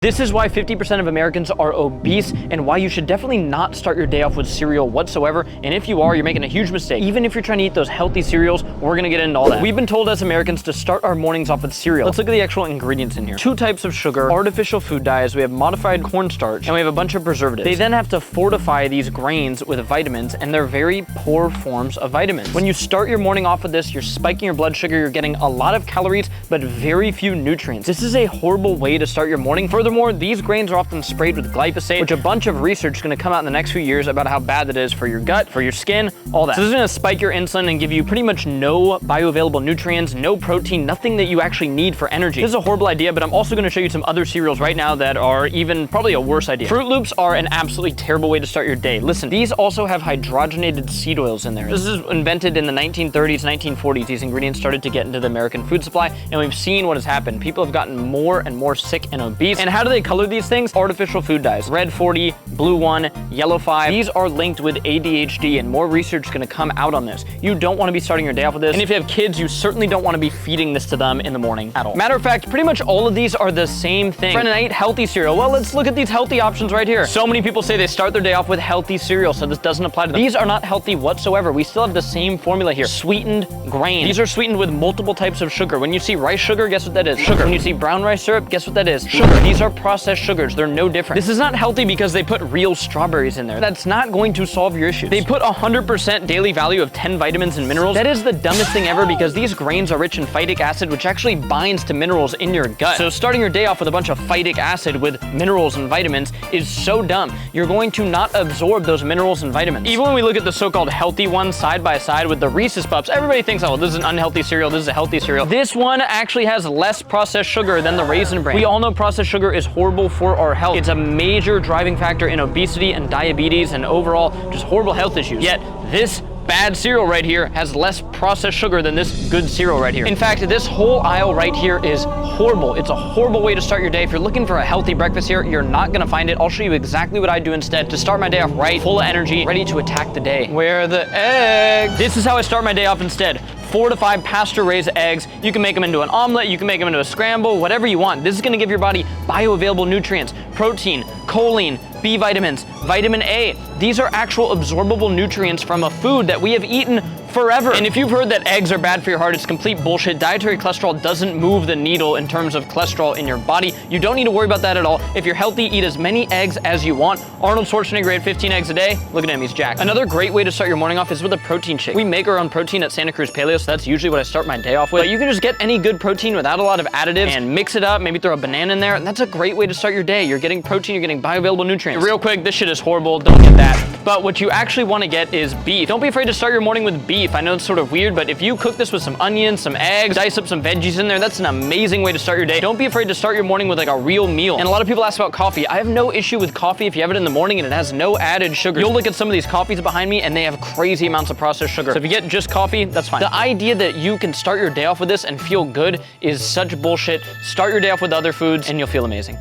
This is why 50% of Americans are obese and why you should definitely not start your day off with cereal whatsoever. And if you are, you're making a huge mistake. Even if you're trying to eat those healthy cereals, we're gonna get into all that. We've been told as Americans to start our mornings off with cereal. Let's look at the actual ingredients in here. 2 types of sugar, artificial food dyes, we have modified cornstarch, and we have a bunch of preservatives. They then have to fortify these grains with vitamins, and they're very poor forms of vitamins. When you start your morning off with this, you're spiking your blood sugar, you're getting a lot of calories, but very few nutrients. This is a horrible way to start your morning. Furthermore, these grains are often sprayed with glyphosate, which a bunch of research is gonna come out in the next few years about how bad that is for your gut, for your skin, all that. So this is gonna spike your insulin and give you pretty much no bioavailable nutrients, no protein, nothing that you actually need for energy. This is a horrible idea, but I'm also gonna show you some other cereals right now that are even probably a worse idea. Fruit Loops are an absolutely terrible way to start your day. Listen, these also have hydrogenated seed oils in there. This is invented in the 1930s, 1940s. These ingredients started to get into the American food supply, and we've seen what has happened. People have gotten more and more sick and obese. And how do they color these things? Artificial food dyes. Red 40, blue 1, yellow 5. These are linked with ADHD, and more research is gonna come out on this. You don't wanna be starting your day off with this. And if you have kids, you certainly don't wanna be feeding this to them in the morning at all. Matter of fact, pretty much all of these are the same thing. Friend, and I eat healthy cereal. Well, let's look at these healthy options right here. So many people say they start their day off with healthy cereal, so this doesn't apply to them. These are not healthy whatsoever. We still have the same formula here. Sweetened grain. These are sweetened with multiple types of sugar. When you see rice sugar, guess what that is? Sugar. When you see brown rice syrup, guess what that is? Sugar. These are processed sugars. They're no different. This is not healthy because they put real strawberries in there. That's not going to solve your issues. They put 100% daily value of 10 vitamins and minerals. That is the dumbest thing ever because these grains are rich in phytic acid, which actually binds to minerals in your gut. So starting your day off with a bunch of phytic acid with minerals and vitamins is so dumb. You're going to not absorb those minerals and vitamins. Even when we look at the so-called healthy ones side by side with the Reese's Puffs, everybody thinks, oh, this is an unhealthy cereal, this is a healthy cereal. This one actually has less processed sugar than the Raisin Bran. We all know processed sugar is horrible for our health. It's a major driving factor in obesity and diabetes and overall just horrible health issues. Yet this bad cereal right here has less processed sugar than this good cereal right here. In fact, this whole aisle right here is horrible. It's a horrible way to start your day. If you're looking for a healthy breakfast here, you're not gonna find it. I'll show you exactly what I do instead to start my day off right, full of energy, ready to attack the day. Where are the eggs? This is how I start my day off instead. 4 to 5 pasture-raised eggs. You can make them into an omelet, you can make them into a scramble, whatever you want. This is gonna give your body bioavailable nutrients, protein, choline, B vitamins, vitamin A. These are actual absorbable nutrients from a food that we have eaten forever. And if you've heard that eggs are bad for your heart, it's complete bullshit. Dietary cholesterol doesn't move the needle in terms of cholesterol in your body. You don't need to worry about that at all. If you're healthy, eat as many eggs as you want. Arnold Schwarzenegger ate 15 eggs a day. Look at him, he's jacked. Another great way to start your morning off is with a protein shake. We make our own protein at Santa Cruz Paleo, so that's usually what I start my day off with. But you can just get any good protein without a lot of additives and mix it up, maybe throw a banana in there, and that's a great way to start your day. You're getting protein, you're getting bioavailable nutrients. Real quick, this shit is horrible, don't get that. But what you actually wanna get is beef. Don't be afraid to start your morning with beef. I know it's sort of weird, but if you cook this with some onions, some eggs, dice up some veggies in there, that's an amazing way to start your day. Don't be afraid to start your morning with like a real meal. And a lot of people ask about coffee. I have no issue with coffee if you have it in the morning and it has no added sugar. You'll look at some of these coffees behind me and they have crazy amounts of processed sugar. So if you get just coffee, that's fine. The idea that you can start your day off with this and feel good is such bullshit. Start your day off with other foods and you'll feel amazing.